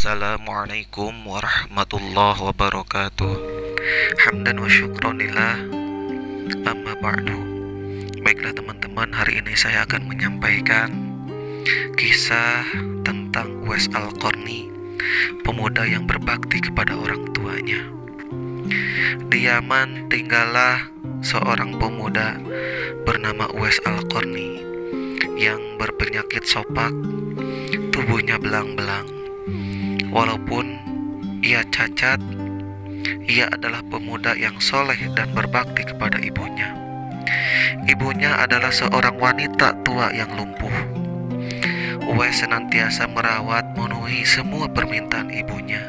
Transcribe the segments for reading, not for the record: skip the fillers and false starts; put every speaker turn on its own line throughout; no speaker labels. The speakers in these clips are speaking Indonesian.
Assalamualaikum warahmatullahi wabarakatuh. Hamdan wa syukronillah, amma ba'du. Baiklah teman-teman, hari ini saya akan menyampaikan kisah tentang Uwais Al-Qarni, pemuda yang berbakti kepada orang tuanya. Di Yaman tinggallah seorang pemuda bernama Uwais Al-Qarni yang berpenyakit sopak, tubuhnya belang-belang. Walaupun ia cacat, ia adalah pemuda yang soleh dan berbakti kepada ibunya. Ibunya adalah seorang wanita tua yang lumpuh. Uwais senantiasa merawat memenuhi semua permintaan ibunya.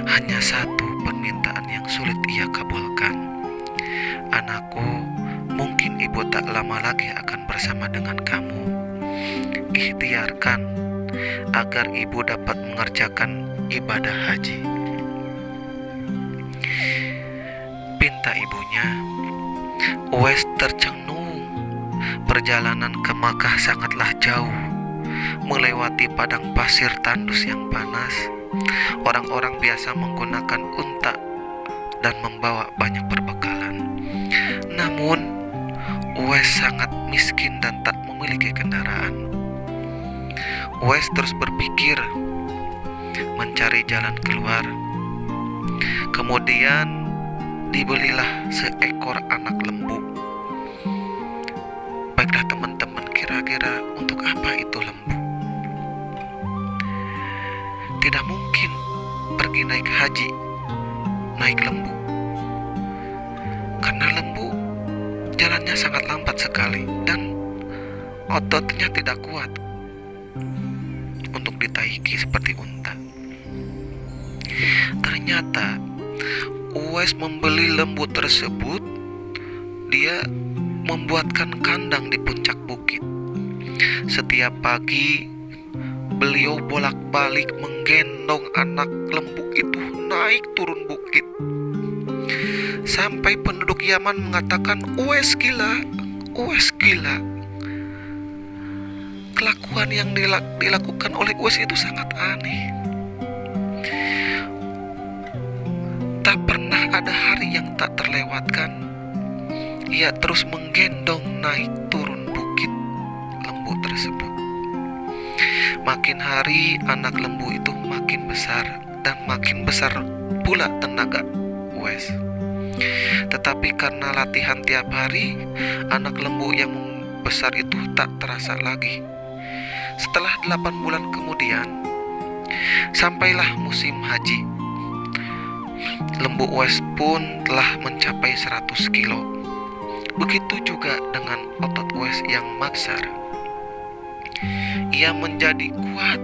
Hanya satu permintaan yang sulit ia kabulkan. Anakku, mungkin ibu tak lama lagi akan bersama dengan kamu. Ikhtiarkan agar ibu dapat mengerjakan ibadah haji. Pinta ibunya. Uwais tercengung. Perjalanan ke Makkah sangatlah jauh, melewati padang pasir tandus yang panas. Orang-orang biasa menggunakan unta dan membawa banyak perbekalan. Namun Uwais sangat miskin dan tak memiliki kendaraan. Uwais terus berpikir mencari jalan keluar. Kemudian dibelilah seekor anak lembu. Baiklah teman-teman, kira-kira untuk apa itu lembu? Tidak mungkin pergi naik haji naik lembu, karena lembu jalannya sangat lambat sekali dan ototnya tidak kuat untuk ditaiki seperti unta. Ternyata Uwais membeli lembu tersebut. Dia membuatkan kandang di puncak bukit. Setiap pagi beliau bolak-balik menggendong anak lembu itu naik turun bukit, sampai penduduk Yaman mengatakan, Uwais gila, Uwais gila. Kelakuan yang dilakukan oleh Uwais itu sangat aneh. Tak pernah ada hari yang tak terlewatkan ia terus menggendong naik turun bukit lembu tersebut. Makin hari anak lembu itu makin besar dan makin besar pula tenaga Uwais. Tetapi karena latihan tiap hari, anak lembu yang besar itu tak terasa lagi. Setelah 8 bulan kemudian, sampailah musim haji. Lembu Uwais pun telah mencapai 100 kilo. Begitu juga dengan otot Uwais yang maksar. Ia menjadi kuat,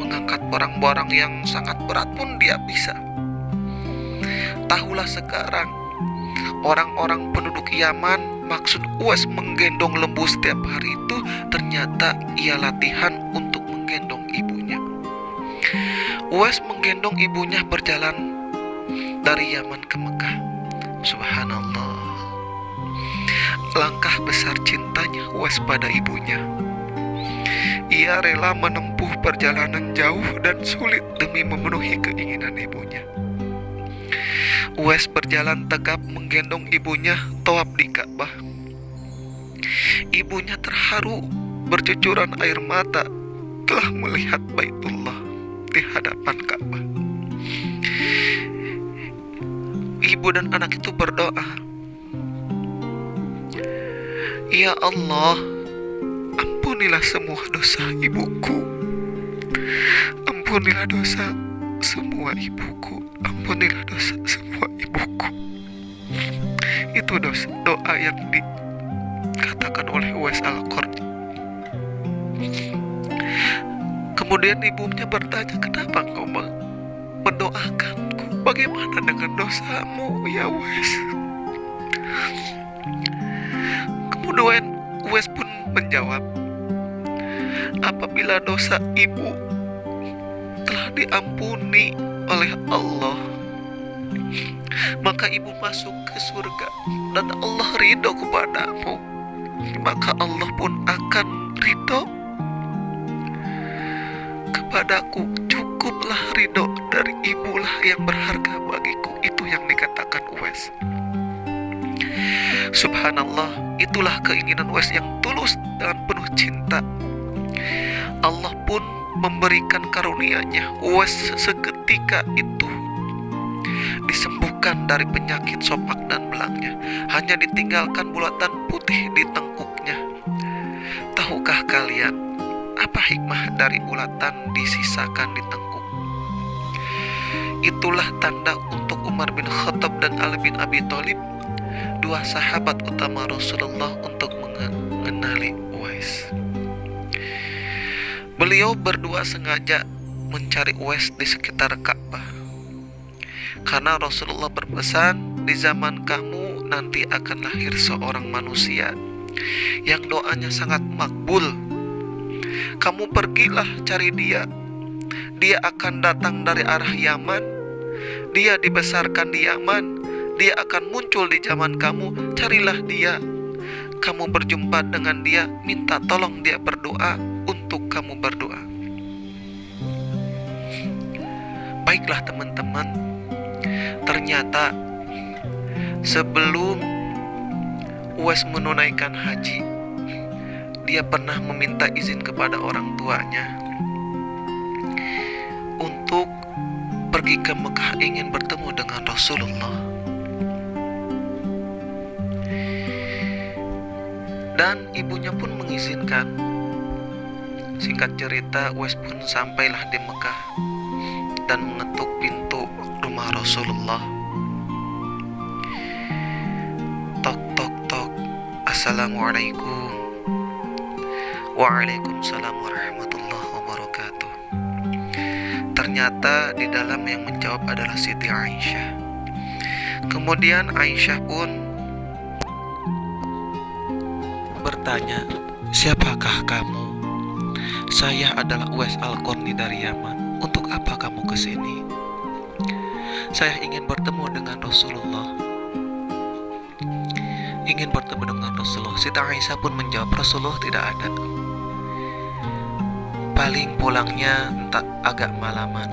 mengangkat barang-barang yang sangat berat pun dia bisa. Tahulah sekarang, orang-orang penduduk Yaman maksud Uwais menggendong lembu setiap hari itu ternyata ia latihan untuk menggendong ibunya. Uwais menggendong ibunya berjalan dari Yaman ke Mekah. Subhanallah. Langkah besar cintanya Uwais pada ibunya. Ia rela menempuh perjalanan jauh dan sulit demi memenuhi keinginan ibunya. Uwais berjalan tegap menggendong ibunya tawaf di Ka'bah. Ibunya terharu, bercucuran air mata telah melihat Baitullah di hadapan Ka'bah. Ibu dan anak itu berdoa, Ya Allah, ampunilah semua dosa ibuku. Ampunilah dosa semua ibuku. Ampunilah dosa semua ibuku. Itu doa yang dikatakan oleh Uwais Al-Qarni. Kemudian ibunya bertanya, kenapa engkau mendoakanku? Bagaimana dengan dosamu, ya Uwais? Kemudian Uwais pun menjawab, apabila dosa ibu telah diampuni oleh Allah, maka ibu masuk ke surga dan Allah ridho kepadamu, maka Allah pun akan ridho kepadaku. Cukup cukuplah ridho dari ibulah yang berharga bagiku. Itu yang dikatakan Uwais. Subhanallah, itulah keinginan Uwais yang tulus dengan penuh cinta. Allah pun memberikan karunia-Nya. Uwais seketika itu disembuhkan dari penyakit sopak dan belangnya. Hanya ditinggalkan bulatan putih di tengkuknya. Tahukah kalian apa hikmah dari bulatan disisakan di tengkuk? Itulah tanda untuk Umar bin Khattab dan Ali bin Abi Thalib, dua sahabat utama Rasulullah, untuk mengenali Uwais. Beliau berdua sengaja mencari Uwais di sekitar Ka'bah, karena Rasulullah berpesan, di zaman kamu nanti akan lahir seorang manusia yang doanya sangat makbul. Kamu pergilah cari dia. Dia akan datang dari arah Yaman. Dia dibesarkan di Yaman. Dia akan muncul di zaman kamu. Carilah dia. Kamu berjumpa dengan dia, minta tolong dia berdoa untuk kamu berdoa. Baiklah teman-teman, ternyata sebelum Uwais menunaikan haji, dia pernah meminta izin kepada orang tuanya untuk pergi ke Mekah, ingin bertemu dengan Rasulullah. Dan ibunya pun mengizinkan. Singkat cerita, Uwais pun sampailah di Mekah dan mengetuk pintu rumah Rasulullah. Tok tok tok, assalamualaikum. Waalaikumsalam warahmatullahi wabarakatuh. Ternyata di dalam yang menjawab adalah Siti Aisyah. Kemudian Aisyah pun bertanya, siapakah kamu? Saya adalah Uwais Al-Qarni dari Yaman. Untuk apa kamu ke sini? Saya ingin bertemu dengan Rasulullah. Ingin bertemu dengan Rasulullah. Siti Aisyah pun menjawab, Rasulullah tidak ada. Paling pulangnya entah agak malaman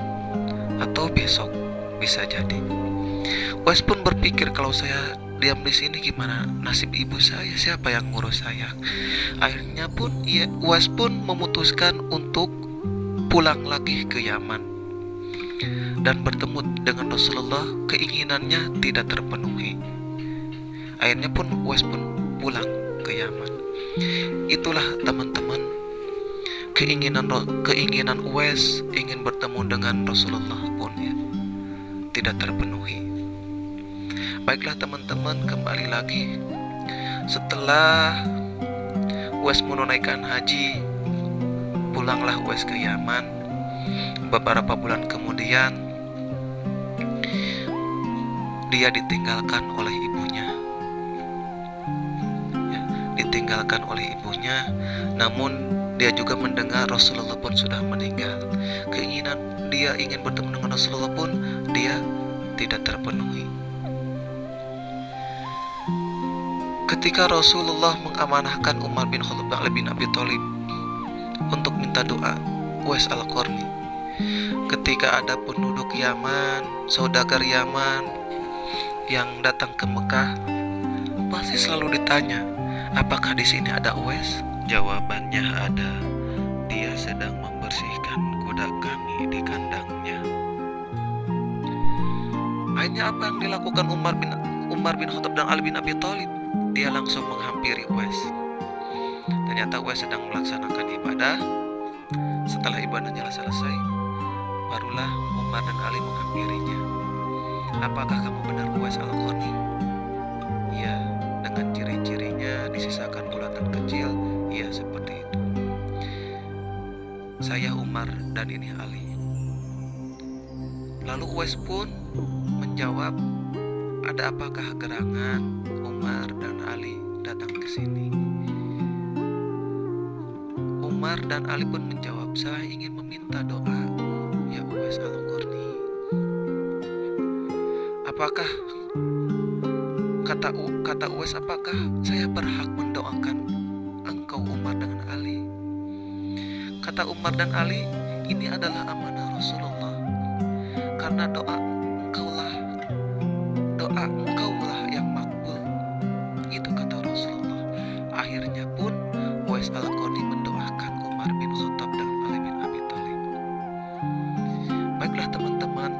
atau besok, bisa jadi. Uwais pun berpikir, kalau saya diam di sini gimana nasib ibu saya, siapa yang ngurus saya? Akhirnya pun Uwais pun memutuskan untuk pulang lagi ke Yaman dan bertemu dengan Rasulullah. Keinginannya tidak terpenuhi. Akhirnya pun Uwais pun pulang ke Yaman. Itulah teman-teman, keinginan Uwais ingin bertemu dengan Rasulullah pun ya tidak terpenuhi. Baiklah teman-teman, kembali lagi. Setelah Uwais menunaikan haji, pulanglah Uwais ke Yaman. Beberapa bulan kemudian dia ditinggalkan oleh ibunya. Ditinggalkan oleh ibunya, namun dia juga mendengar Rasulullah pun sudah meninggal. Keinginan dia ingin bertemu dengan Rasulullah pun dia tidak terpenuhi. Ketika Rasulullah mengamanahkan Umar bin Khattab dan Ali bin Abi Thalib untuk minta doa Uwais Al-Qarni, ketika ada penduduk Yaman, saudagar Yaman yang datang ke Mekah, pasti selalu ditanya, apakah di sini ada Uwais? Jawabannya ada. Dia sedang membersihkan kuda kami di kandangnya. Akhirnya apa yang dilakukan Umar bin Khattab dan Ali bin Abi Thalib? Dia langsung menghampiri Uwais. Ternyata Uwais sedang melaksanakan ibadah. Setelah ibadahnya selesai, barulah Umar dan Ali menghampirinya. Apakah kamu benar Uwais Al-Qarni? Ya, dengan ciri-cirinya disisakan bulatan kecil. Ya, seperti itu. Saya Umar dan ini Ali. Lalu Uwais pun menjawab, ada apakah gerangan Umar dan Ali datang ke sini? Umar dan Ali pun menjawab, saya ingin meminta doa, ya Uwais Al-Qarni. Apakah kata Uwais, apakah saya berhak mendoakan engkau Umar dengan Ali? Kata Umar dan Ali, ini adalah amanah Rasulullah. karena doa engkaulah yang makbul. Itu kata Rasulullah. Akhirnya pun Uwais Al-Qarni mendoakan Umar bin Khattab dan Ali bin Abi Thalib. Baiklah teman-teman,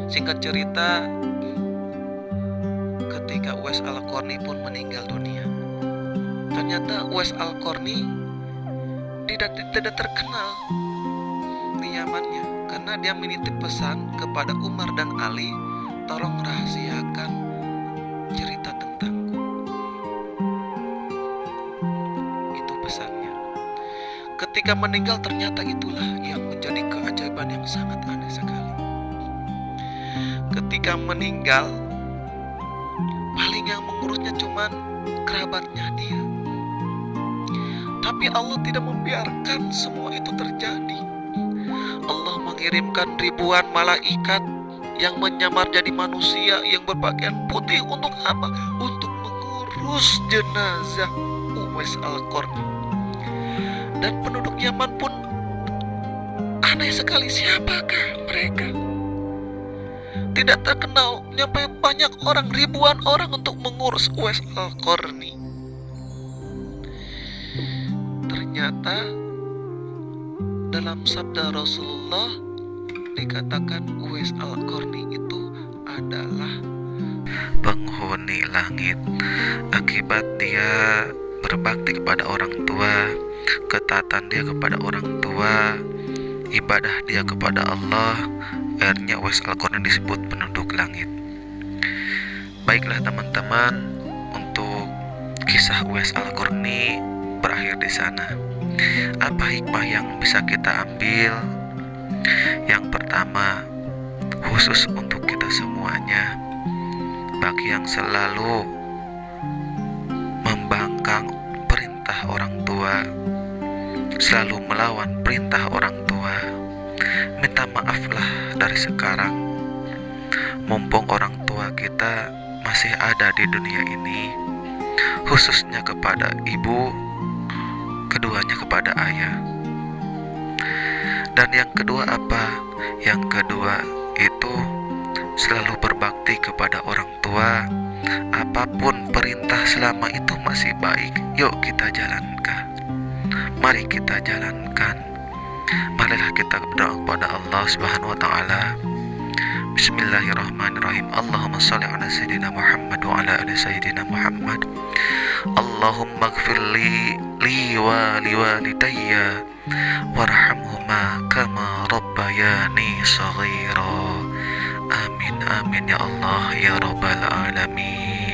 singkat cerita, ketika Uwais Al-Qarni pun meninggal dunia, ternyata Uwais Al-Qarni tidak terkenal di zamannya, karena dia menitip pesan kepada Umar dan Ali, tolong rahasiakan cerita tentangku. Itu pesannya. Ketika meninggal, ternyata itulah yang menjadi keajaiban yang sangat aneh sekali. Ketika meninggal, paling yang mengurusnya cuman kerabatnya dia. Tapi Allah tidak membiarkan semua itu terjadi. Allah mengirimkan ribuan malaikat yang menyamar jadi manusia yang berpakaian putih untuk apa? Untuk mengurus jenazah Uwais Al-Qarni. Dan penduduk Yaman pun aneh sekali, siapakah mereka? Tidak terkenal, nyampe banyak orang, ribuan orang untuk mengurus Uwais Al-Qarni. Ternyata dalam sabda Rasulullah dikatakan Uwais Al-Qarni itu adalah penghuni langit. Akibat dia berbakti kepada orang tua, ketaatan dia kepada orang tua, ibadah dia kepada Allah, akhirnya Uwais Al-Qarni disebut penduduk langit. Baiklah teman-teman, untuk kisah Uwais Al-Qarni berakhir di sana. Apa hikmah yang bisa kita ambil? Yang pertama, khusus untuk kita semuanya, bagi yang selalu membangkang perintah orang tua, selalu melawan perintah orang tua, minta maaflah dari sekarang. Mumpung orang tua kita masih ada di dunia ini, khususnya kepada ibu, keduanya kepada ayah. Dan yang kedua apa? Yang kedua itu selalu berbakti kepada orang tua. Apapun perintah selama itu masih baik, yuk kita jalankan. Mari kita jalankan. Marilah kita berdoa kepada Allah Subhanahu wa taala. Bismillahirrahmanirrahim. Allahumma shalli ala sayyidina Muhammad wa ala ali sayyidina Muhammad. Allahumma ighfir li wa liwalidayya warhamhuma kama rabbayani shaghira. Amin amin ya Allah ya rabbal alamin.